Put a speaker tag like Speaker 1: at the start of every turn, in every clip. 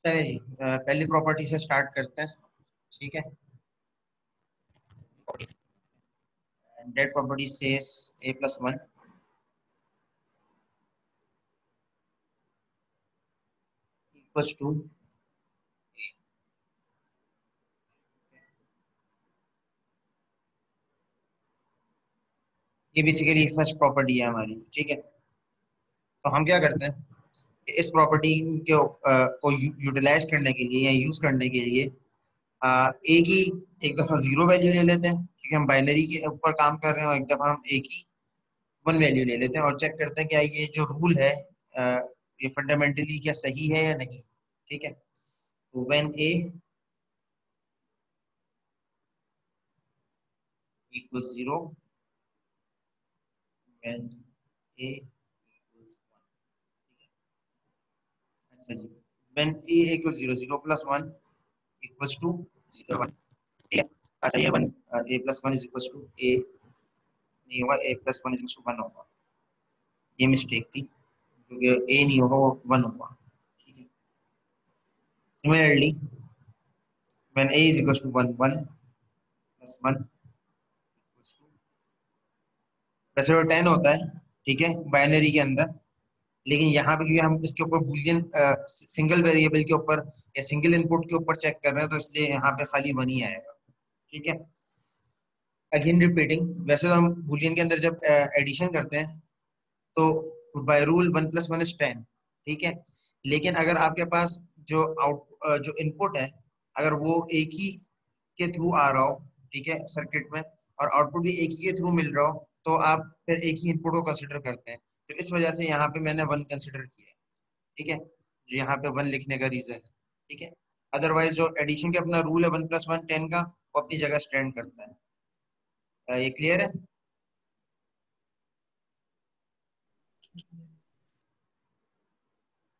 Speaker 1: चलिए जी, पहली प्रॉपर्टी से स्टार्ट करते हैं। ठीक है। That property says a+1 equals to ये बेसिकली फर्स्ट प्रॉपर्टी है हमारी। ठीक है। तो हम क्या करते हैं कि इस प्रॉपर्टी को यूटिलाइज करने के लिए या यूज करने के लिए एक ही एक दफा जीरो वैल्यू ले लेते हैं क्योंकि हम बाइनरी के ऊपर काम कर रहे हैं, और एक दफा हम एक ही वन वैल्यू ले लेते हैं और चेक करते हैं क्या ये जो रूल है ये फंडामेंटली क्या सही है या नहीं। ठीक है। तो when a equals 0, when a equals 1। अच्छा जी, when a equals 0, 0 plus 1 equals to 0, 1। ठीक है। अच्छा ये 1 a+1 is equals to a नहीं होगा, a+1 is equals to 1 होगा। ये मिस्टेक थी, क्योंकि a नहीं होगा वो 1 होगा। ठीक है। Similarly when a is equals to 1, 1 plus 1 equals to, वैसे वो 10 होता है। ठीक है, बाइनरी के अंदर। लेकिन यहाँ पे क्योंकि हम इसके ऊपर बूलियन सिंगल वेरिएबल के ऊपर या सिंगल इनपुट के ऊपर चेक कर रहे हैं, तो इसलिए यहाँ पे खाली 1 ही आएगा। ठीक है। अगेन रिपीटिंग, वैसे तो हम बूलियन के अंदर जब एडिशन करते हैं तो बाय रूल 1+1 is 10। ठीक है। लेकिन अगर आपके पास जो इनपुट है, अगर वो एक ही के थ्रू आ रहा हो, ठीक है, सर्किट में, और आउटपुट भी एक ही के थ्रू मिल रहा हो, तो आप फिर एक ही इनपुट को कंसिडर करते हैं। तो इस वजह से यहाँ पे मैंने 1 कंसिडर किया है। ठीक है, जो यहाँ पे 1 लिखने का रीजन है। ठीक है। अदरवाइज जो एडिशन के अपना रूल है 1+1 10 का, वो अपनी जगह स्टैंड करता है। ये क्लियर है?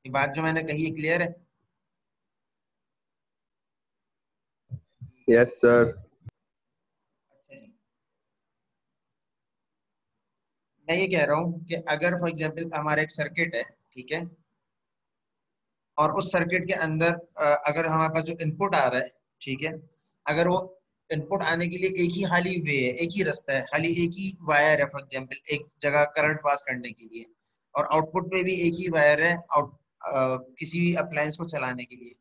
Speaker 1: ये बात जो मैंने कही है क्लियर है?
Speaker 2: Yes sir.
Speaker 1: अच्छा जी, मैं ये कह रहा हूँ कि अगर फॉर एग्जांपल हमारा एक सर्किट है, ठीक है, और उस सर्किट के अंदर अगर हमारे पास जो इनपुट आ रहा है, ठीक है, अगर वो इनपुट आने के लिए एक ही खाली वे है, एक ही रास्ता है, खाली एक ही वायर है, फॉर एग्जांपल एक जगह करंट पास करने के लिए, और आउटपुट पे भी एक ही वायर है किसी भी अप्लायंस को चलाने के लिए,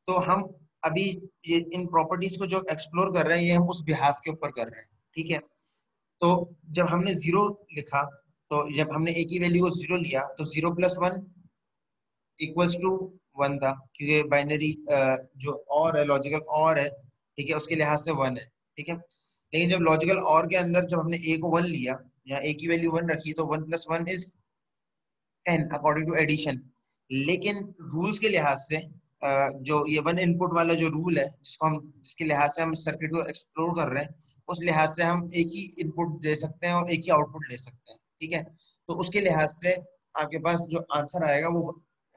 Speaker 1: तो हम अभी ये इन प्रॉपर्टीज को जो एक्सप्लोर कर रहे हैं, ये हम उस बिहाफ के ऊपर कर रहे हैं। ठीक है। तो जब हमने जीरो लिखा, तो जब हमने एक ही वैल्यू को जीरो लिया, तो 0+1 इक्वल्स टू 1 था, क्योंकि बाइनरी जो और है, लॉजिकल और है, ठीक है, उसके लिहाज से 1 है। ठीक है। लेकिन जब लॉजिकल और के अंदर जब हमने a को 1 लिया या a की वैल्यू 1 रखी, तो 1+1 इज 10 अकॉर्डिंग टू एडिशन। लेकिन रूल्स के लिहाज से जो ये 1 इनपुट वाला जो रूल है, जिसके लिहाज से हम सर्किट को एक्सप्लोर कर रहे हैं, उस लिहाज से हम एक ही इनपुट दे सकते हैं और एक ही आउटपुट ले सकते हैं। ठीक है। तो उसके लिहाज से आपके पास जो आंसर आएगा वो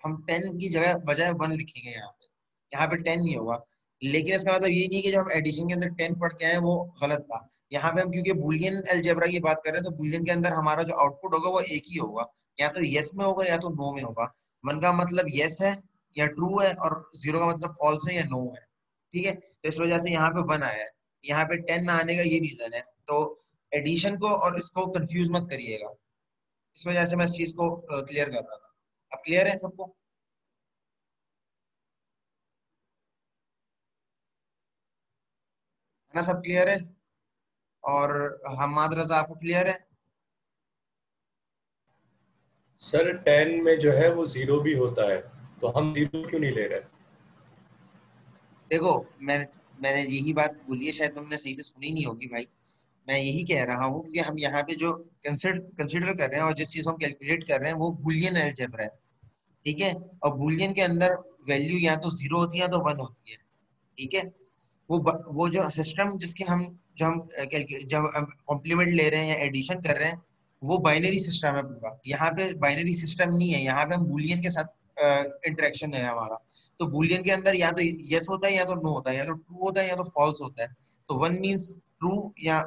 Speaker 1: हम 10 की जगह बजाय 1 लिखेंगे। यहाँ पे 10 नहीं होगा। लेकिन इसका मतलब ये नहीं कि जो हम एडिशन के अंदर 10 पढ़ के आए वो गलत था। यहाँ पे हम क्योंकि बूलियन अलजेब्रा की बात कर रहे हैं, तो बूलियन के अंदर हमारा जो आउटपुट होगा वो एक ही होगा, या तो यस में होगा या तो नो में होगा। 1 का मतलब यस है या ट्रू है, और 0 का मतलब फॉल्स है या नो है। ठीक है। तो इस वजह से यहाँ पे 1 आया है। यहाँ पे 10 ना आने का ये रीजन है। तो एडिशन को और इसको कंफ्यूज मत करिएगा। इस वजह से मैं इस चीज को क्लियर कर रहा था। अब क्लियर है सबको? है ना, सब क्लियर है? और हमाद रजा, आपको क्लियर है?
Speaker 3: सर 10 में जो है वो 0 भी होता है, तो हम 0 क्यों नहीं ले रहे?
Speaker 1: देखो, मैंने यही बात बोली है, शायद तुमने सही से सुनी नहीं होगी भाई। मैं यही कह रहा हूँ कि हम यहाँ पे जो कंसिडर कर रहे हैं और जिस चीज को हम कैलकुलेट कर रहे हैं वो बूलियन अलजेब्रा है। ठीक है। और बूलियन के अंदर वैल्यू या तो 0 होती है या तो 1 होती है। ठीक है। वो जो सिस्टम जिसके हम जो हम जब हम कॉम्प्लीमेंट ले रहे हैं या एडिशन कर रहे हैं, वो बाइनरी सिस्टम है पूरा। यहाँ पे बाइनरी सिस्टम नहीं है, यहाँ पे हम बूलियन के साथ इंटरेक्शन है हमारा। तो बूलियन के अंदर या तो यस होता है या तो नो होता है, या तो ट्रू होता है या तो फॉल्स होता है। तो 1 मीन्स ट्रू या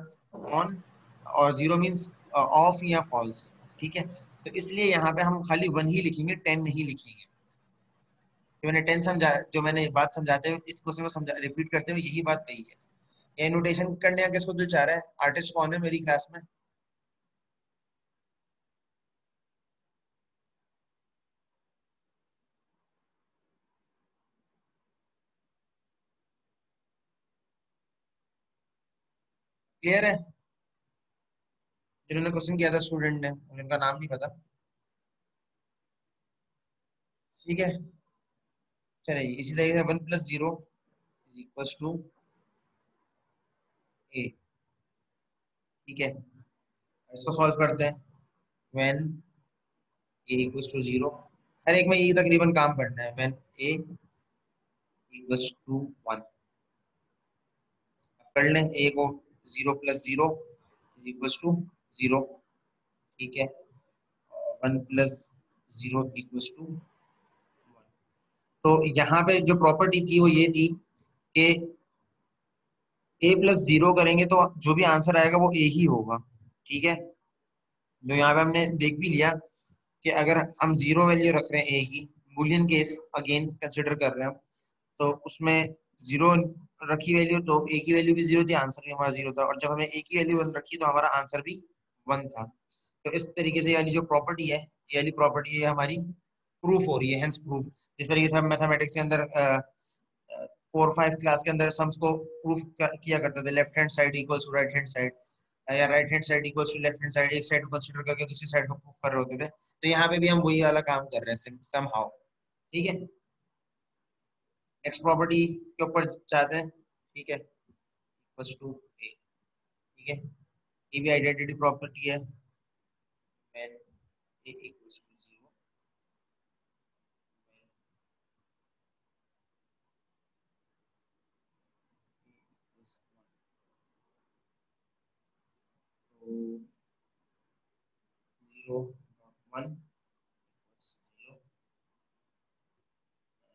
Speaker 1: ऑन, और 0 मीन्स ऑफ या फॉल्स। ठीक है। तो इसलिए यहाँ पे हम खाली 1 ही लिखेंगे, 10 नहीं लिखेंगे। जो मैंने 10 समझा, जो मैंने बात समझाते हुए इस क्वेश्चन को समझा रिपीट करते हुए यही बात कही है। ये नोटेशन करने का किसको दिल चाह रहा है? आर्टिस्ट कौन है मेरी क्लास में? क्लियर है? जिन्होंने क्वेश्चन किया था स्टूडेंट ने, उनका नाम नहीं पता। ठीक है, चलिए इसी तरीके से 1 + 0 इज इक्वल टू ए। ठीक है, इसको सॉल्व करते हैं। व्हेन ए इक्वल टू 0, हर एक में ये तकरीबन काम करना है। व्हेन ए इक्वल टू 1, कर लें ए को। 0 + 0 इज इक्वल टू 0। ठीक है, 1 + 0 इक्वल टू 1। तो यहाँ पे जो प्रॉपर्टी थी वो ये थी कि a + 0 करेंगे तो जो भी आंसर आएगा वो a ही होगा। ठीक है, जो यहाँ पे हमने देख भी लिया कि अगर हम 0 वैल्यू रख रहे हैं a की, बूलियन केस अगेन कंसिडर कर रहे हैं हम, तो उसमें 0 रखी वैल्यू तो a की वैल्यू भी 0 थी, आंसर भी हमारा 0 था। और जब हमने a की वैल्यू 1 रखी तो हमारा आंसर भी 1 था। तो इस तरीके से ये वाली जो प्रॉपर्टी है, ये वाली प्रॉपर्टी है हमारी प्रूफ हो रही है, हेंस प्रूफ। जिस तरीके से हम मैथमेटिक्स के अंदर 4 5 क्लास के अंदर सम्स को प्रूफ किया करते थे, left hand side equals to right hand side, या right hand side equals to left hand side, एक साइड को कंसीडर करके दूसरी साइड को प्रूफ कर रहे होते थे। तो यहाँ पे भी हम वही वाला काम कर रहे हैं समहाउ। ठीक है, नेक्स्ट प्रॉपर्टी के ऊपर जाते हैं। ठीक है, इक्वल्स टू ए। ठीक है, ये भी आइडेंटिटी प्रॉपर्टी है। when a equals to 0, तो 0 1 equals 0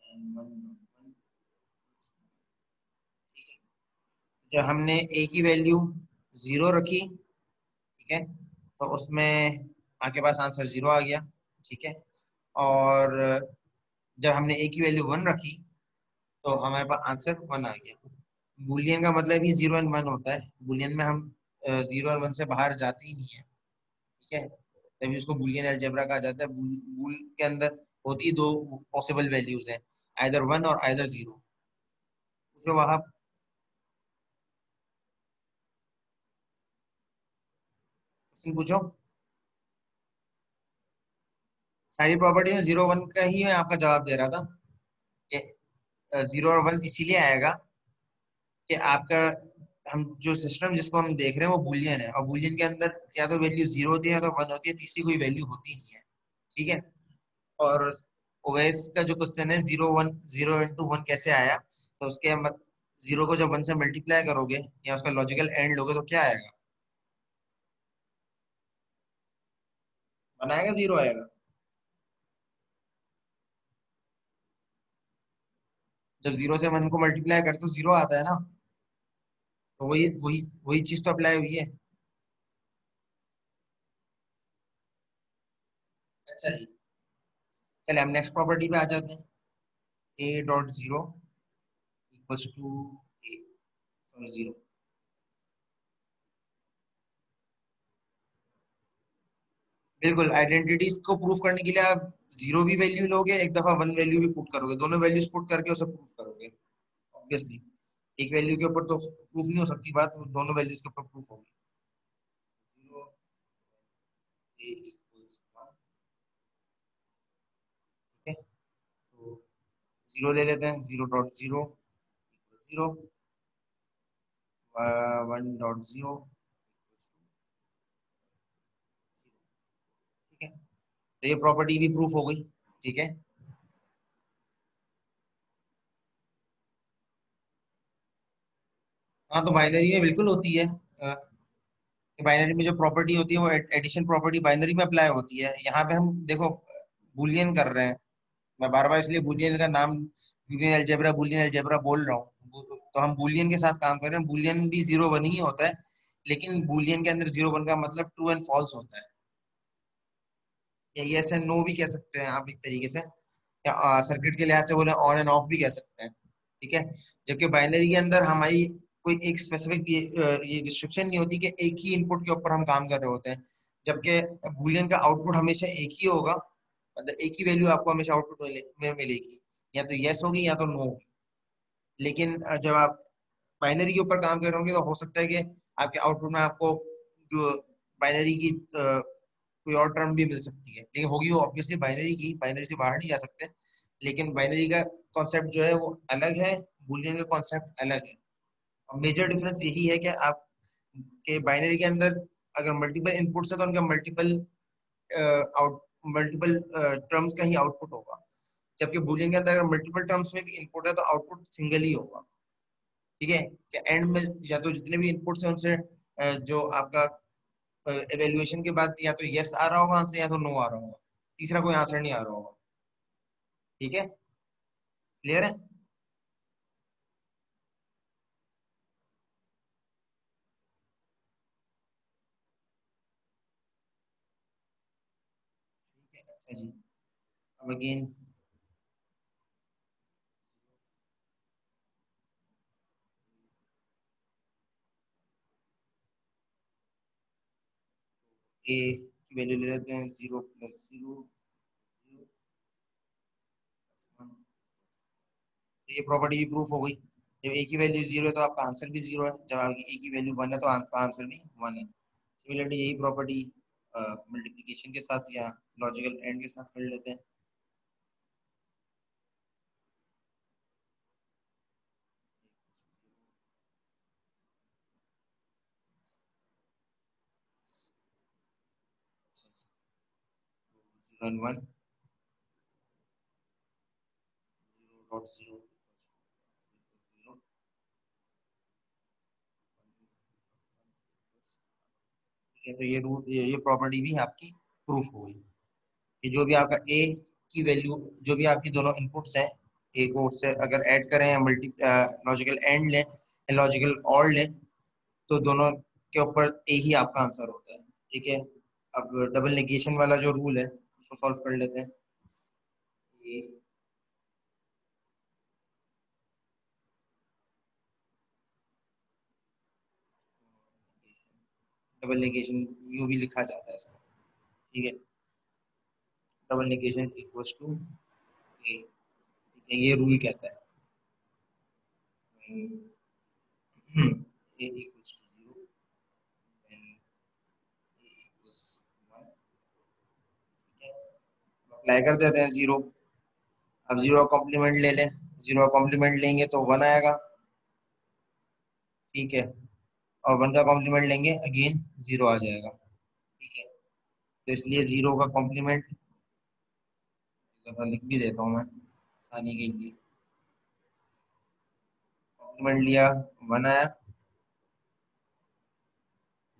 Speaker 1: and 1 equals 1। ठीक है, जब हमने a की वैल्यू 0 रखी, ठीक है, तो उसमें आपके पास आंसर 0 आ गया। ठीक है, और जब हमने a की वैल्यू 1 रखी तो हमारे पास आंसर 1 आ गया। बूलियन का मतलब ही 0 और 1 होता है। बूलियन में हम 0 और 1 से बाहर जाते ही नहीं है। ठीक है, तभी उसको बूलियन अलजेब्रा कहा जाता है। बूल के अंदर होती दो पॉसिबल वैल्यूज हैं, आइदर 1 और आइदर 0। पूछो वहां, पूछो। सारी प्रॉपर्टी में 0 1 का ही मैं आपका जवाब दे रहा था कि 0 और 1 इसीलिए आएगा कि आपका हम जो सिस्टम जिसको हम देख रहे हैं वो बूलियन है, और बूलियन के अंदर या तो वैल्यू 0 होती है या तो 1 होती है, तीसरी कोई वैल्यू होती नहीं है। ठीक है, और ओवेस का जो क्वेश्चन है 0 × 1 कैसे आया, तो उसके मत 0 को जब 1 से मल्टीप्लाई करोगे या उसका लॉजिकल एंड लोगे तो क्या आएगा? बनाएगा 0 आएगा। जब 0 से 1 को मल्टीप्लाई करते तो 0 आता है ना। तो वही वही वही चीज तो अप्लाई हुई है। अच्छा जी, चलिए हम नेक्स्ट प्रॉपर्टी पे आ जाते हैं। a.0 equals to A, sorry 0। बिल्कुल, आइडेंटिटीज को प्रूफ करने के लिए आप 0 भी वैल्यू लोगे, एक दफा 1 वैल्यू भी पुट करोगे, दोनों वैल्यूज पुट करके उसे प्रूफ करोगे। ऑब्वियसली एक वैल्यू के ऊपर तो प्रूफ नहीं हो सकती बात, वो दोनों वैल्यूज के ऊपर प्रूफ होगी। 0 a equals 1। ठीक है, तो 0 ले लेते हैं। 0.0 0, 1.0। ठीक है, तो ये प्रॉपर्टी भी प्रूफ हो गई। ठीक है, हाँ तो बाइनरी में बिल्कुल होती है। बाइनरी में जो प्रॉपर्टी होती है वो एडिशन प्रॉपर्टी बाइनरी में अप्लाई होती है। यहाँ पे हम देखो बूलियन कर रहे हैं, मैं बार बार इसलिए बूलियन का नाम बूलियन अलजेब्रा बोल रहा हूँ। तो हम बूलियन के साथ काम कर रहे हैं। बूलियन भी 0 1 ही होता है, लेकिन बूलियन के अंदर 0 1 का मतलब ट्रू एंड फॉल्स होता है, या यस एंड नो भी कह सकते हैं आप एक तरीके से। या सर्किट के लिहाज से बोले ऑन एंड ऑफ भी कह सकते हैं, ठीक है। जबकि बाइनरी के अंदर हमारी कोई एक स्पेसिफिक ये रिस्ट्रिक्शन नहीं होती कि एक ही इनपुट के ऊपर हम काम कर रहे होते हैं, जबकि बूलियन का आउटपुट हमेशा एक ही होगा, मतलब एक ही वैल्यू आपको हमेशा आउटपुट में मिलेगी, या तो यस होगी या तो नो होगी। लेकिन जब आप बाइनरी के ऊपर काम कर रहे होंगे तो हो सकता है कि आपके आउटपुट में आपको जो बाइनरी की कोई और टर्म भी मिल सकती है, लेकिन होगी वो ऑब्वियसली बाइनरी की, बाइनरी से बाहर नहीं जा सकते। लेकिन बाइनरी का कॉन्सेप्ट जो है वो अलग है, बूलियन का कॉन्सेप्ट अलग है। मेजर डिफरेंस यही है कि आप के बाइनरी के अंदर अगर मल्टीपल इनपुट्स है तो उनका आउट मल्टीपल टर्म्स का ही आउटपुट होगा, जबकि बूलियन के अंदर अगर मल्टीपल टर्म्स में भी इनपुट है तो आउटपुट सिंगल ही होगा, ठीक है। कि एंड में या तो जितने भी इनपुट्स हैं उनसे जो आपका एवेल्युएशन के बाद या तो यस आ रहा होगा आंसर या तो नो आ रहा होगा, तीसरा कोई आंसर नहीं आ रहा होगा, ठीक है। क्लियर है? अच्छा जी, अब अगेन ए की वैल्यू ले लेते हैं 0 + 0 तो ये प्रॉपर्टी भी प्रूफ हो गई। जब ए की वैल्यू 0 है तो आपका आंसर भी 0 है, जब आपकी ए की वैल्यू 1 है तो आपका आंसर भी 1 है। सिमिलरली यही प्रॉपर्टी मल्टीप्लिकेशन के साथ या लॉजिकल एंड के साथ कर लेते हैं। 0 1 0.0 ठीक है। तो ये रूल ये प्रॉपर्टी भी आपकी प्रूफ हो गई कि जो भी आपका ए की वैल्यू, जो भी आपकी दोनों इनपुट्स हैं, ए को उससे अगर ऐड करें या मल्टी लॉजिकल एंड लें या लॉजिकल और लें, तो दोनों के ऊपर ए ही आपका आंसर होता है, ठीक है। अब डबल नेगेशन वाला जो रूल है उसको सॉल्व कर लेते हैं। ये डबल नेगेशन यूं भी लिखा जाता है इसका, ठीक है। Double negation equals to A, ठीक है, ये रूल कहता है A equals to 0 and A equals 1, ठीक है। अप्लाई कर देते हैं 0। अब 0 का कॉम्प्लीमेंट ले लें, 0 का कॉम्प्लीमेंट लेंगे तो 1 आएगा, ठीक है। और 1 का कॉम्प्लीमेंट लेंगे अगेन 0 आ जाएगा, ठीक है। तो इसलिए 0 का कॉम्प्लीमेंट लिख भी देता हूँ मैं आसानी के लिए। कॉम्प्लीमेंट लिया 1 आया,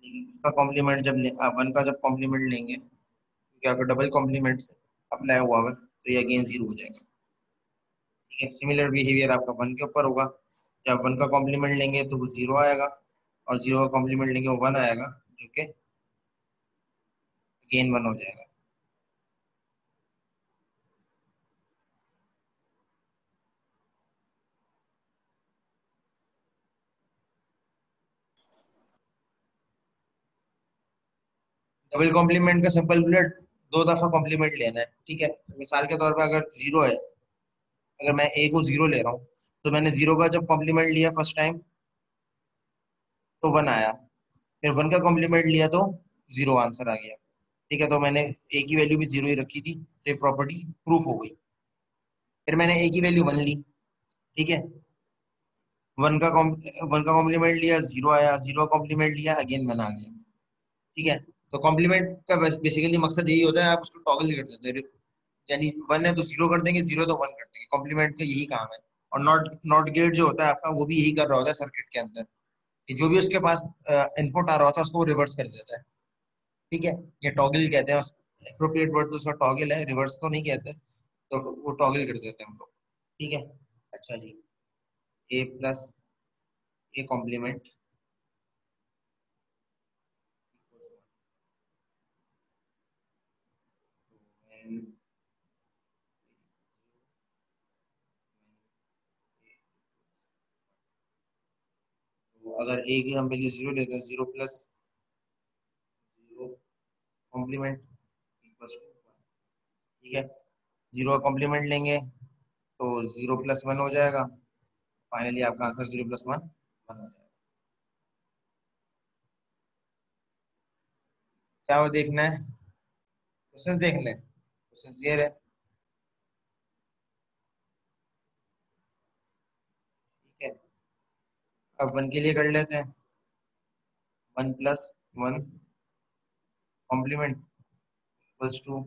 Speaker 1: लेकिन उसका कॉम्प्लीमेंट जब 1 का जब कॉम्प्लीमेंट लेंगे, क्योंकि आपका डबल कॉम्प्लीमेंट अप्लाई हुआ हुआ है तो ये अगेन 0 हो जाएगा, ठीक है। सिमिलर बिहेवियर आपका 1 के ऊपर होगा, जब 1 का कॉम्प्लीमेंट लेंगे तो वो 0 आएगा, और 0 का कॉम्प्लीमेंट लेंगे वो 1 आएगा, जो कि अगेन 1 हो जाएगा। डबल कॉम्प्लीमेंट का सिंपल बुलेट 2 दफा कॉम्प्लीमेंट लेना है, ठीक है। मिसाल के तौर पर अगर 0 है, अगर मैं ए को 0 ले रहा हूँ, तो मैंने 0 का जब कॉम्प्लीमेंट लिया फर्स्ट टाइम तो 1 आया, फिर 1 का कॉम्प्लीमेंट लिया तो 0 आंसर आ गया, ठीक है। तो मैंने ए की वैल्यू भी 0 ही रखी थी, तो ये प्रॉपर्टी प्रूफ हो गई। फिर मैंने ए की वैल्यू 1 ली, ठीक है। 1 का कॉम्प्लीमेंट लिया 0 आया, 0 का कॉम्प्लीमेंट लिया अगेन 1 आ गया, ठीक है। तो कॉम्प्लीमेंट का बेसिकली मकसद यही होता है, आप उसको टॉगल कर देते हैं, यानी 1 है तो 0 कर देंगे, 0 तो 1 कर देंगे, कॉम्प्लीमेंट का यही काम है। और नॉट नॉट गेट जो होता है आपका, वो भी यही कर रहा होता है सर्किट के अंदर, कि जो भी उसके पास इनपुट आ रहा होता है उसको वो रिवर्स कर देता है, ठीक है। ये टॉगल कहते हैं, एप्रोप्रिएट वर्ड तो उसका टॉगल है, रिवर्स तो नहीं कहते, तो वो टॉगल कर देते हैं हम लोग, ठीक है। अच्छा जी, ए प्लस ए कॉम्प्लीमेंट अगर ए की हम वैल्यू 0 लेते हैं, 0 प्लस 0 कॉम्प्लीमेंट इक्वल्स टू 1, ठीक है। 0 का कॉम्प्लीमेंट लेंगे तो 0 प्लस 1 हो जाएगा, फाइनली आपका आंसर 0 प्लस 1 1 हो जाएगा। क्या वो देखना है, क्वेश्चंस देख लें, क्वेश्चंस ये रहे, ठीक है। अब 1 के लिए कर लेते हैं, 1 plus 1 complement equals to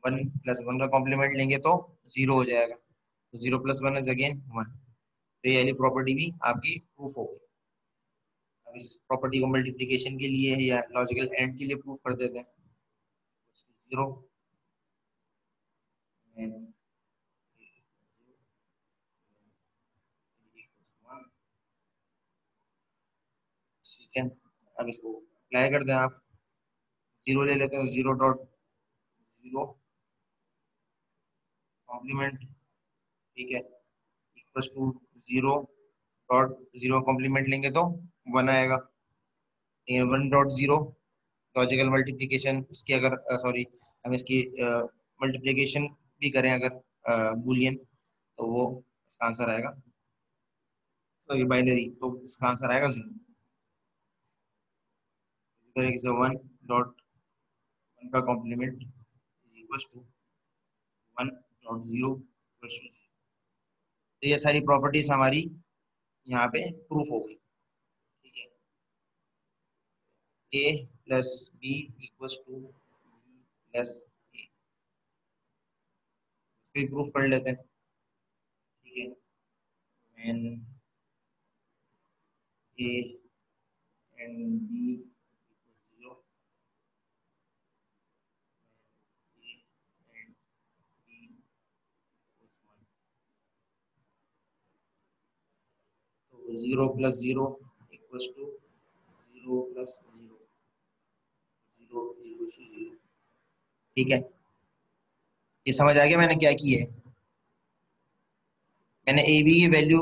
Speaker 1: 1 plus 1 का कॉम्प्लीमेंट लेंगे तो 0 हो जाएगा, तो 0 प्लस 1 इज अगेन 1। तो ये वाली प्रॉपर्टी भी आपकी प्रूफ हो गई। अब इस प्रॉपर्टी को मल्टीप्लिकेशन के लिए या लॉजिकल एंड के लिए प्रूफ कर देते हैं, 0 एंड ठीक है। अब इसको अप्लाई कर दें आप, 0 ले लेते हैं, 0 डॉट 0 कॉम्प्लीमेंट, ठीक है, इक्वल्स टू 0 डॉट 0 कॉम्प्लीमेंट लेंगे तो 1 आएगा। 1 डॉट 0 लॉजिकल मल्टीप्लिकेशन इसकी, अगर सॉरी हम इसकी मल्टीप्लिकेशन भी करें अगर बूलियन, तो वो इसका आंसर आएगा, सॉरी बाइनरी, तो इसका आंसर आएगा 0। इसी तरीके से 1 डॉट 1 का complement equals to 1 dot 0 equals to 0। तो ये सारी प्रॉपर्टीज हमारी यहाँ पे प्रूफ हो गई, ठीक है। A plus B equals to B plus A, इसको प्रूफ कर लेते हैं, ठीक है। N A and B equals 0, A and B equals 1, तो 0 plus 0 equals to 0 plus 0, 0 equals to 0, ठीक है। ये समझ आ गया मैंने क्या की है। मैंने ए बी की वैल्यू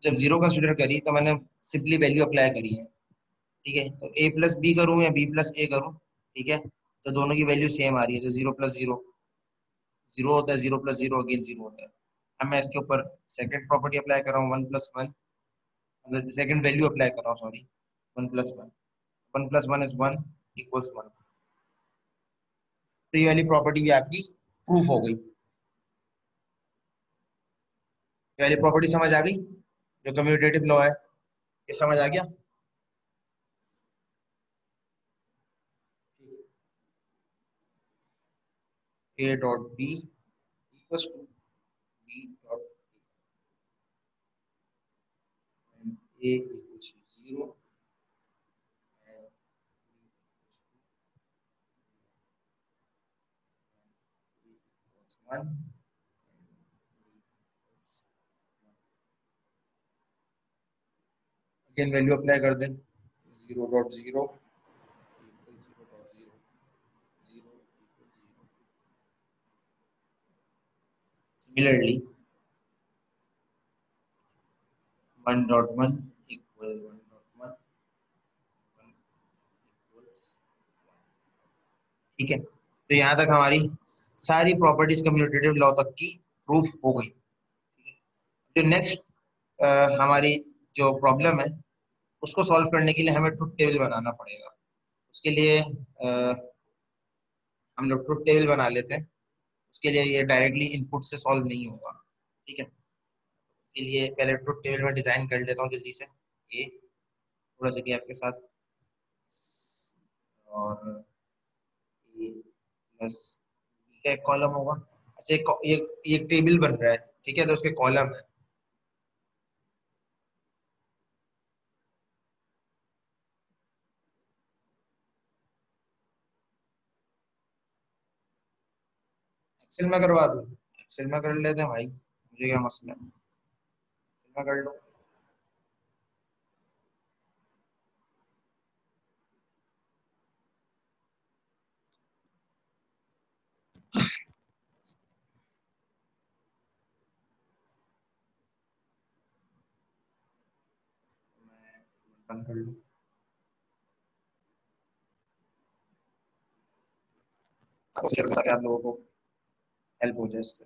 Speaker 1: जब 0 कंसिडर करी तो मैंने सिंपली वैल्यू अप्लाई करी है, ठीक है। तो ए प्लस बी करूँ या बी प्लस ए करूँ, ठीक है, तो दोनों की वैल्यू सेम आ रही है, तो 0 प्लस 0 0 होता है, 0 प्लस 0 अगेन 0 होता है। अब मैं इसके ऊपर सेकंड प्रॉपर्टी अप्लाई कर रहा हूँ, 1 प्लस 1, मतलब सेकंड वैल्यू अप्लाई कर रहा हूँ, sorry, 1 plus 1, 1 plus 1 is 1 equals 1। तो ये वाली प्रॉपर्टी भी आपकी प्रूफ हो गई। ये वाली प्रॉपर्टी समझ आ गई, जो कम्यूटेटिव लॉ है, ये समझ आ गया। ए dot b equals to b dot a equals to 0 and b equals 1। Again value apply कर दें, 0 dot 0 equal 0 dot 0, 0 equal 0। Similarly 1 dot 1 equal 1 dot 1, 1 equals 1, ठीक है। तो यहाँ तक हमारी सारी प्रॉपर्टीज कम्यूटेटिव लॉ तक की प्रूफ हो गई। जो नेक्स्ट हमारी जो प्रॉब्लम है उसको सॉल्व करने के लिए हमें ट्रुथ टेबल बनाना पड़ेगा। उसके लिए हम लोग ट्रुथ टेबल बना लेते हैं। उसके लिए ये डायरेक्टली इनपुट से सॉल्व नहीं होगा, ठीक है। इसके लिए पहले ट्रुथ टेबल में डिजाइन कर लेता हूँ जल्दी से, ये थोड़ा सा गैप के साथ, और ये प्लस का एक कॉलम होगा। अच्छा, एक टेबल बन रहा है, ठीक है, तो उसके कॉलम है। एक्सेल में करवा दूँ, एक्सेल में कर लेते हैं भाई, मुझे क्या मसला है, एक्सेल में कर लो। बंद कर लो। आपको शेयर करके आप लोगों को हेल्प हो जाए इससे।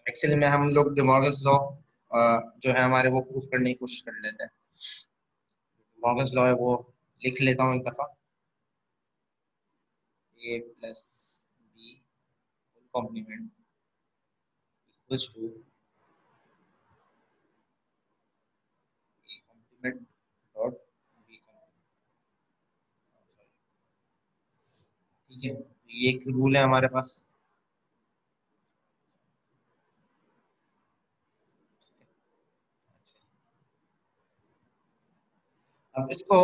Speaker 1: एक्चुअली में हम लोग डिमॉर्गन्स लॉ जो है हमारे वो प्रूफ करने की कोशिश कर लेते हैं। डिमॉर्गन्स लॉ है वो लिख लेता हूँ एक दफा। A plus B whole complement equals to A complement dot B complement. ठीक है, ये एक रूल है हमारे पास। अब इसको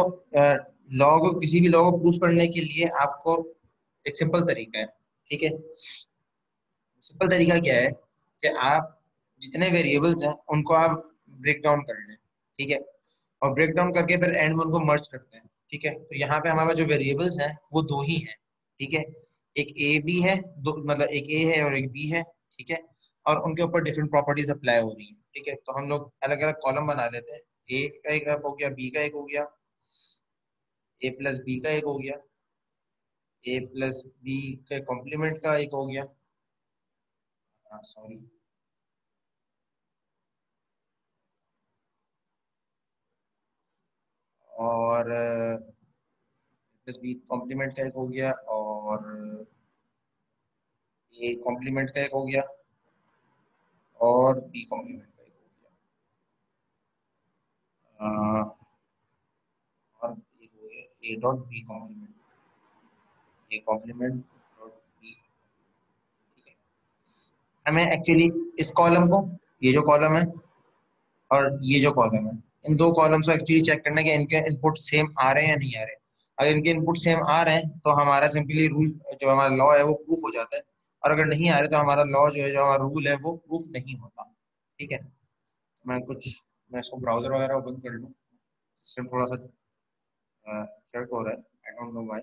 Speaker 1: लॉ को, किसी भी लॉ को प्रूफ करने के लिए आपको एक सिंपल तरीका है। ठीक है, सिंपल तरीका क्या है कि आप जितने वेरिएबल्स हैं उनको आप ब्रेक डाउन कर लें। ठीक है, और ब्रेक डाउन करके फिर एंड में उनको मर्ज करते हैं। ठीक है, तो यहाँ पे हमारे पास जो वेरिएबल्स हैं वो दो ही हैं। ठीक है, एक ए बी है, दो मतलब एक ए है और एक बी है। ठीक है, और उनके ऊपर डिफरेंट प्रॉपर्टीज अप्लाई हो रही है। ठीक है, तो हम लोग अलग अलग कॉलम बना लेते हैं। ए का एक हो गया, बी का एक हो गया, ए प्लस बी का एक हो गया, ए प्लस बी के कॉम्प्लीमेंट का एक हो गया। सॉरी, और प्लस बी कॉम्प्लीमेंट का एक हो गया, और ए कॉम्प्लीमेंट का एक हो गया, और बी कॉम्प्लीमेंट का एक हो गया। और एक हो गया ए dot B complement, A complement dot B. ठीक है, हमें एक्चुअली इस कॉलम को, ये जो कॉलम है और ये जो कॉलम है, इन दो कॉलम्स को एक्चुअली चेक करना है कि इनके इनपुट सेम आ रहे हैं या नहीं आ रहे हैं। अगर इनके इनपुट सेम आ रहे हैं तो हमारा सिंपली रूल, जो हमारा लॉ है वो प्रूफ हो जाता है। और अगर नहीं आ रहे तो हमारा लॉ जो है, जो हमारा रूल है वो प्रूफ नहीं होता। ठीक है, मैं इसको ब्राउजर वगैरह ओपन कर लूँ, सिस्टम थोड़ा सा चेक हो रहा है, आई डोंट नो व्हाई।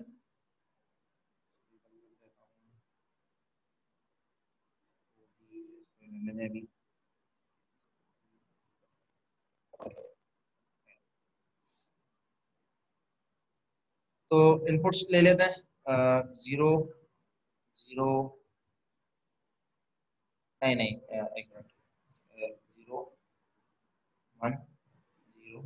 Speaker 1: मैंने अभी तो इनपुट्स ले लेते हैं। जीरो जीरो, नहीं नहीं, एक मिनट, जीरो वन जीरो,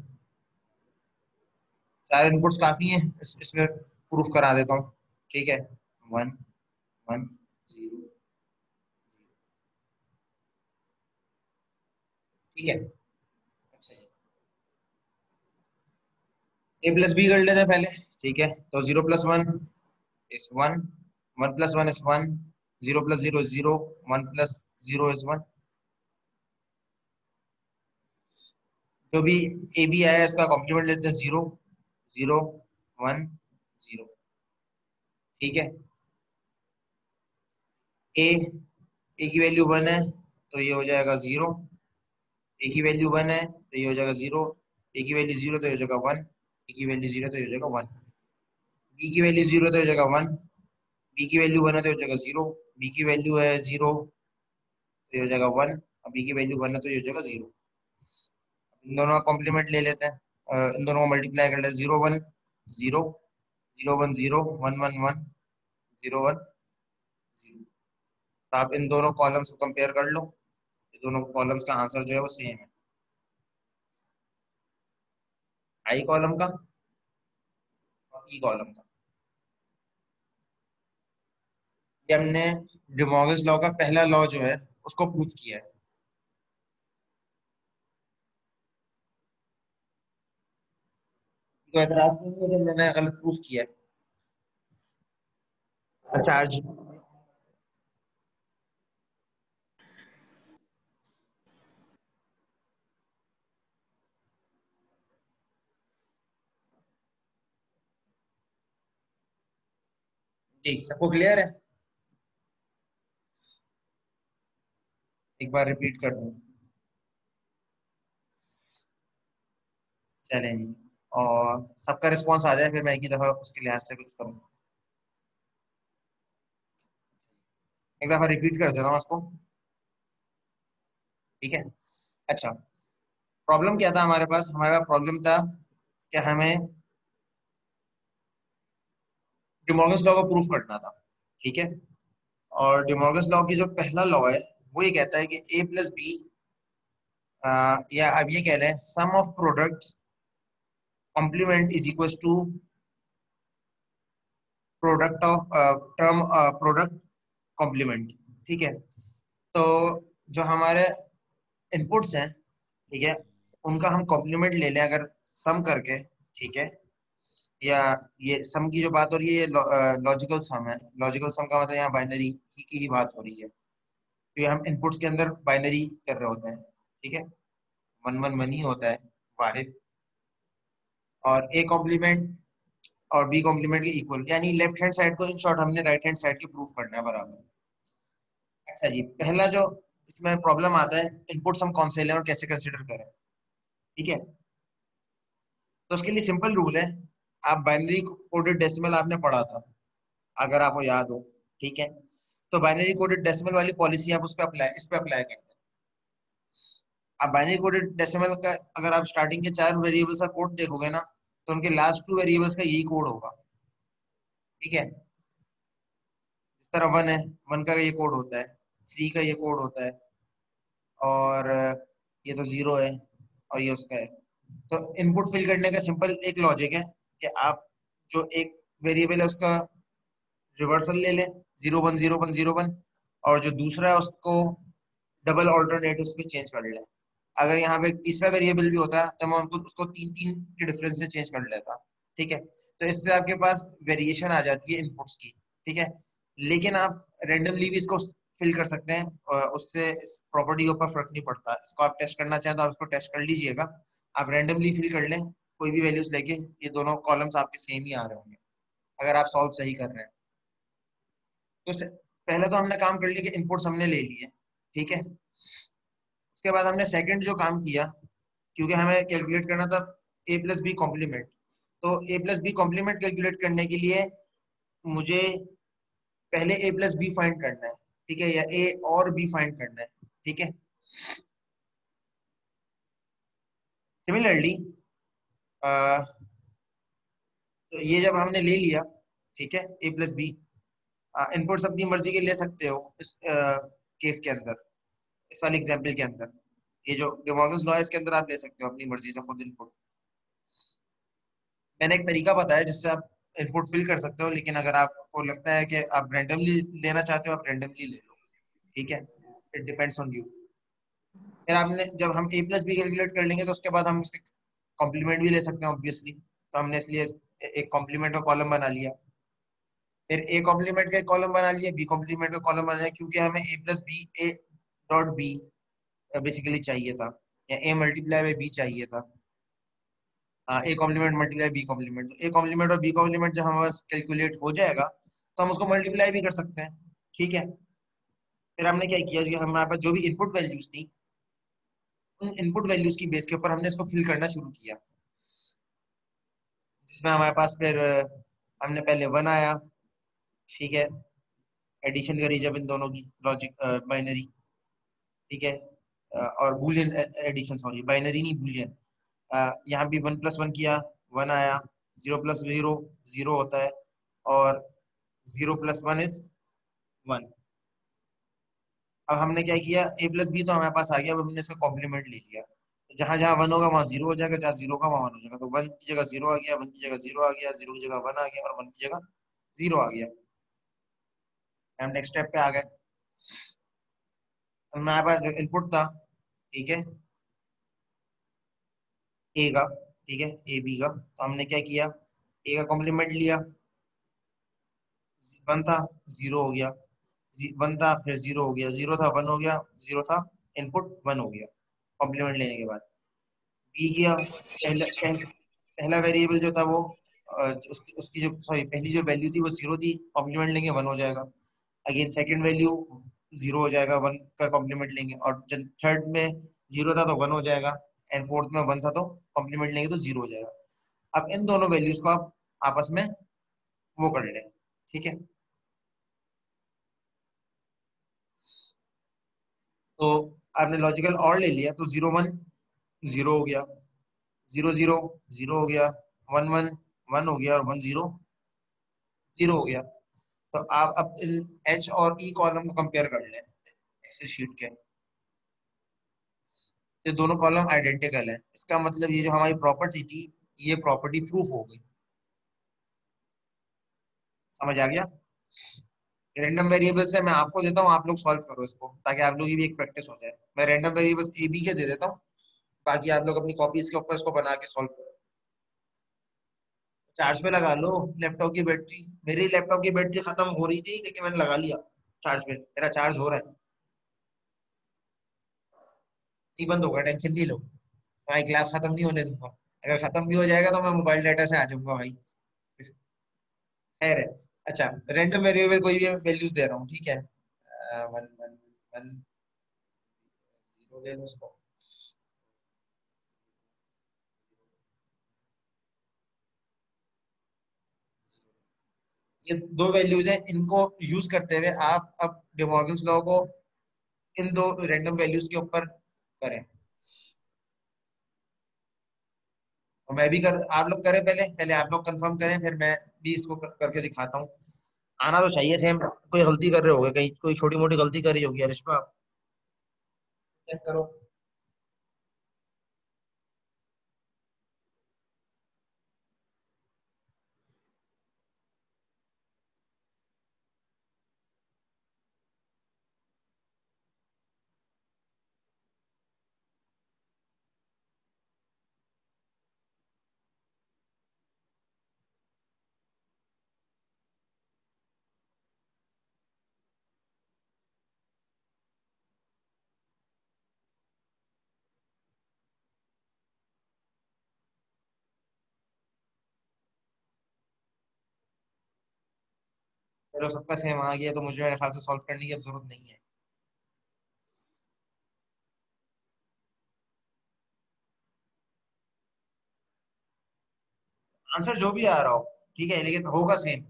Speaker 1: चार इनपुट्स काफी हैं, इसमें प्रूफ करा देता हूँ। ठीक है, वन वन जीरो। ठीक है, अच्छा, ए प्लस बी कर लेते हैं पहले। ठीक है, तो zero plus one is one, one plus one is one, zero plus zero is zero, one plus zero is one. जो भी ए बी आया इसका कॉम्प्लीमेंट लेते हैं, जीरो जीरो वन जीरो। ठीक है, ए ए की वैल्यू वन है तो ये हो जाएगा जीरो, ए की वैल्यू वन है तो ये हो जाएगा जीरो, ए की वैल्यू जीरो तो ये हो जाएगा वन, ए की वैल्यू जीरो तो ये हो जाएगा वन, बी की वैल्यू जीरो तो ये हो जाएगा वन, बी की वैल्यू वन है तो ये हो जाएगा जीरो, बी की वैल्यू है जीरो तो ये हो जाएगा वन, और बी की वैल्यू वन है तो ये हो जाएगा जीरो। इन दोनों का कॉम्प्लीमेंट ले लेते हैं, इन दोनों को मल्टीप्लाई कर लेते हैं, zero one zero, zero one zero, one one one, zero one zero. तो आप इन दोनों कॉलम्स को कंपेयर कर लो, ये दोनों कॉलम्स का आंसर जो है वो सेम है। आई कॉलम का और ई कॉलम का, ये हमने डिमॉर्गन्स लॉ का पहला लॉ जो है उसको प्रूफ किया है। तो एतराज नहीं है कि मैंने गलत प्रूफ किया है। अच्छा, आज ठीक, सबको क्लियर है? एक बार रिपीट कर दूं, चलें जी, और सबका रिस्पॉन्स आ जाए फिर मैं एक ही दफा उसके लिहाज से कुछ करूँ। एक दफा रिपीट कर देता हूँ उसको, ठीक है। अच्छा, प्रॉब्लम क्या था हमारे पास? हमारे पास प्रॉब्लम था कि हमें डिमॉर्गन्स लॉ को प्रूफ करना था, ठीक है। और डिमॉर्गन्स लॉ की जो पहला लॉ है वो ये कहता है कि ए प्लस बी, या अब ये कह रहे हैं sum of products complement is equal to product of term product complement, ठीक है। तो जो हमारे इनपुट्स हैं, ठीक है, उनका हम कॉम्प्लीमेंट ले लें अगर सम करके, ठीक है। या ये सम की जो बात हो रही है ये लॉजिकल सम है। लॉजिकल सम का मतलब यहाँ बाइनरी की ही बात हो रही है, तो ये हम इनपुट्स के अंदर बाइनरी कर रहे होते हैं, ठीक है। वन वन वन ही होता है, वाहिद। और ए कॉम्प्लीमेंट और बी कॉम्प्लीमेंट के इक्वल, यानी लेफ्ट हैंड साइड को इन शॉर्ट हमने राइट हैंड साइड के प्रूफ करना है बराबर। अच्छा जी, पहला जो इसमें प्रॉब्लम आता है, इनपुट्स हम कौन से लें और कैसे कंसिडर करें, ठीक है। तो उसके लिए सिंपल रूल है, आप बाइनरी कोडेड डेसिमल आपने पढ़ा था अगर आपको याद हो, ठीक है। तो बाइनरी कोडेड डेसिमल वाली पॉलिसी आप उस पर अप्लाई, इस पे अप्लाई करते हैं। आप बाइनरी कोडेड डेसिमल का अगर आप स्टार्टिंग के 4 वेरिएबल्स का कोड देखोगे ना, तो उनके लास्ट 2 वेरिएबल्स का यही कोड होगा, ठीक है। इस तरह 1 है, 1 का ये कोड होता है, 3 का ये कोड होता है, और ये तो 0 है, और ये उसका है। तो इनपुट फिल करने का सिंपल एक लॉजिक है कि आप जो एक वेरिएबल है उसका रिवर्सल ले लें, 0 1 0 1 0 1, और जो दूसरा है उसको डबल ऑल्टरनेटिव्स पे चेंज कर लें। अगर यहाँ पे तीसरा वेरिएबल भी होता तो मैं उनको उसको 3 3 के डिफरेंस से चेंज कर लेता, ठीक है। तो इससे आपके पास वेरिएशन आ जाती है इनपुट्स की, ठीक है। लेकिन आप रेंडमली भी इसको फिल कर सकते हैं, और उससे इस प्रॉपर्टी के ऊपर फर्क नहीं पड़ता। इसको आप टेस्ट करना चाहें तो आप इसको टेस्ट कर लीजिएगा। आप रेंडमली फिल कर लें कोई भी वैल्यूज लेके, ये दोनों कॉलम्स आपके सेम ही आ रहे होंगे अगर आप सॉल्व सही कर रहे हैं। तो पहले तो हमने काम कर लिया कि इनपुट्स हमने ले लिए, ठीक है। उसके बाद हमने सेकंड जो काम किया, क्योंकि हमें कैलकुलेट करना था ए प्लस बी कॉम्प्लीमेंट, तो ए प्लस बी कॉम्प्लीमेंट कैलकुलेट करने के लिए मुझे पहले ए प्लस बी फाइंड करना है, ठीक है, या ए और बी फाइंड करना है, ठीक है। सिमिलरली तो ये जब हमने ले लिया, ठीक है, ए प्लस बी, इनपुट्स अपनी मर्जी के ले सकते हो इस केस के अंदर, इस वाले एग्जाम्पल के अंदर। ये जो डिमॉर्गन्स लॉ है इसके अंदर आप ले सकते हो अपनी मर्जी से खुद इनपुट। मैंने एक तरीका बताया जिससे आप इनपुट फिल कर सकते हो, लेकिन अगर आपको लगता है कि आप रैंडमली लेना चाहते हो आप रैंडमली ले लो, ठीक है। It depends on you. फिर आपने जब हम ए प्लस बी कैलकुलेट कर लेंगे तो उसके बाद हम उसके कॉम्प्लीमेंट भी ले सकते हैं ऑब्वियसली, तो हमने इसलिए एक कॉम्प्लीमेंट का कॉलम बना लिया। फिर ए कॉम्प्लीमेंट का कॉलम बना लिया, बी कॉम्प्लीमेंट का कॉलम बना लिया, क्योंकि हमें A plus B A dot B basically चाहिए था, या ए मल्टीप्लाई बाई बी चाहिए था। A complement multiply B complement, तो ए कॉम्प्लीमेंट और बी कॉम्प्लीमेंट जब हमारे पास कैलकुलेट हो जाएगा तो हम उसको मल्टीप्लाई भी कर सकते हैं, ठीक है। फिर हमने क्या किया, जो हमारे पास जो भी इनपुट वैल्यूज थी उन इनपुट वैल्यूज की बेस के ऊपर हमने इसको फिल करना शुरू किया, जिसमें हमारे पास फिर हमने पहले 1 आया, ठीक है। एडिशन करी जब इन दोनों की लॉजिक बाइनरी, ठीक है। और बूलियन एडिशन, सॉरी बाइनरी नहीं बूलियन। यहाँ भी 1 + 1 किया, 1 आया। 0 + 0 0 होता है, और 0 + 1 इज 1। अब हमने क्या किया, ए प्लस बी तो हमारे पास आ गया, अब हमने इसका कॉम्प्लीमेंट ले लिया। तो जहां जहां 1 होगा वहां 0 हो जाएगा, जहां 0 का वहां 1 हो जाएगा। तो 1 की जगह 0 आ गया, 1 की जगह 0 आ गया, 0 की जगह 1 आ गया, और 1 की जगह 0 आ गया। हम नेक्स्ट स्टेप पे आ गए। हमारे पास जो इनपुट था, ठीक है, ए का, ठीक है, ए बी का, तो हमने क्या किया, ए का कॉम्प्लीमेंट लिया, 1 था 0 हो गया, 1 था फिर 0 हो गया, 0 था 1 हो गया, 0 था, इनपुट 1 हो गया कॉम्प्लीमेंट लेने के बाद। बी किया, पहला वेरिएबल जो था वो उसकी जो सॉरी पहली जो वैल्यू थी वो 0 थी, कॉम्प्लीमेंट लेंगे 1 हो जाएगा। अगेन सेकंड वैल्यू जीरो हो जाएगा, वन का कॉम्प्लीमेंट लेंगे, और थर्ड में जीरो था तो वन हो जाएगा, एंड फोर्थ में वन था तो कॉम्प्लीमेंट लेंगे तो जीरो हो जाएगा। अब इन दोनों वैल्यूज को आप आपस में वो कर लें, ठीक है। तो आपने लॉजिकल और ले लिया तो जीरो वन जीरो हो गया, जीरो जीरो जीरो हो गया, वन वन वन हो गया, और वन जीरो जीरो हो गया। तो आप अब एच और ई कॉलम को कंपेयर कर लें एक्सेल शीट के। ये दोनों कॉलम आइडेंटिकल है, इसका मतलब ये जो हमारी प्रॉपर्टी थी ये प्रॉपर्टी प्रूफ हो गई। समझ आ गया? रैंडम वेरिएबल्स है, मैं आपको देता हूँ, आप लोग सॉल्व करो इसको ताकि आप लोग की भी एक प्रैक्टिस हो जाए। मैं रैंडम वेरिएबल्स ए बी के दे देता हूँ, बाकी आप लोग अपनी कॉपीज के ऊपर इसको बना के सॉल्व करो। चार्ज पे लगा लो लैपटॉप की बैटरी। मेरी लैपटॉप की बैटरी खत्म हो रही थी लेकिन मैंने लगा लिया चार्ज पे, मेरा चार्ज हो रहा है। नहीं बंद होगा, टेंशन नहीं लो भाई, क्लास खत्म नहीं होने दूंगा। अगर खत्म भी हो जाएगा तो मैं मोबाइल डाटा से आ जाऊंगा भाई। खैर है। अच्छा, रैंडम वेरिएबल कोई भी वैल्यूज दे रहा हूँ, ठीक है। वन वन वन जीरो ले लो उसको। ये दो वैल्यूज हैं, इनको यूज करते हुए आप अब डिमॉर्गन्स लॉ को इन दो रैंडम वैल्यूज के ऊपर करें। और मैं भी कर, आप लोग करें, पहले पहले आप लोग कंफर्म करें, फिर मैं भी इसको करके दिखाता हूँ। आना तो चाहिए सेम। कोई गलती कर रहे होगे, कहीं कोई छोटी मोटी गलती करी होगी अरिश्मा, आप चेक करो। चलो सबका सेम आ गया, तो मुझे मेरे ख्याल से सॉल्व करने की अब जरूरत नहीं है। आंसर जो भी आ रहा हो ठीक है, लेकिन होगा सेम।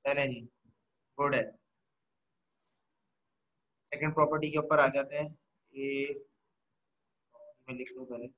Speaker 1: चले जी, गुड है। सेकंड प्रॉपर्टी के ऊपर आ जाते हैं। ये मैं लिख लूं पहले।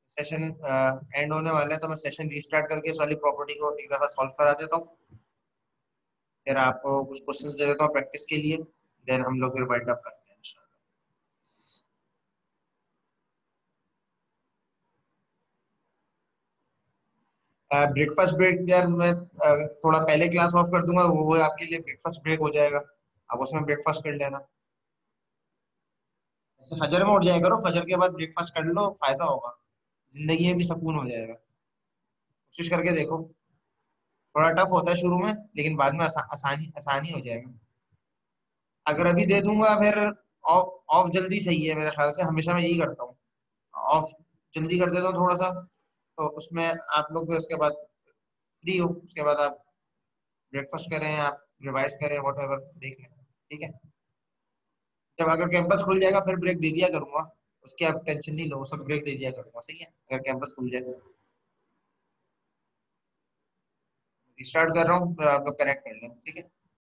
Speaker 1: सेशन एंड होने वाला है, तो मैं सेशन रीस्टार्ट करके इस वाली प्रॉपर्टी को एक दफा सॉल्व करा देता हूँ। फिर आपको कुछ क्वेश्चंस दे देता हूँ प्रैक्टिस के लिए, देन हम लोग फिर वाइंड अप करते हैं। ब्रेकफास्ट ब्रेक यार, मैं थोड़ा पहले क्लास ऑफ कर दूंगा, वो आपके लिए ब्रेकफास्ट ब्रेक हो जाएगा। आप उसमें ब्रेकफास्ट कर लेना। ऐसे फजर में उठ जाया करो, फजर के बाद ब्रेकफास्ट कर लो, फायदा होगा, जिंदगी में भी सुकून हो जाएगा। कोशिश करके देखो। थोड़ा टफ होता है शुरू में, लेकिन बाद में आसानी आसानी हो जाएगा। अगर अभी दे दूंगा फिर ऑफ ऑफ जल्दी सही है मेरे ख्याल से, हमेशा मैं यही करता हूँ, ऑफ जल्दी कर देता हूँ थोड़ा सा। तो उसमें आप लोग फिर उसके बाद फ्री हो, उसके बाद आप ब्रेकफास्ट करें, आप रिवाइज करें, वॉट एवर देख लें, ठीक है। जब अगर कैंपस खुल जाएगा फिर ब्रेक दे दिया करूंगा, उसकी आप टेंशन नहीं लो, सब ब्रेक दे दिया करूंगा, सही है, अगर कैंपस खुल जाए। रिस्टार्ट कर रहा हूँ, फिर आप लोग कनेक्ट कर लें, ठीक है।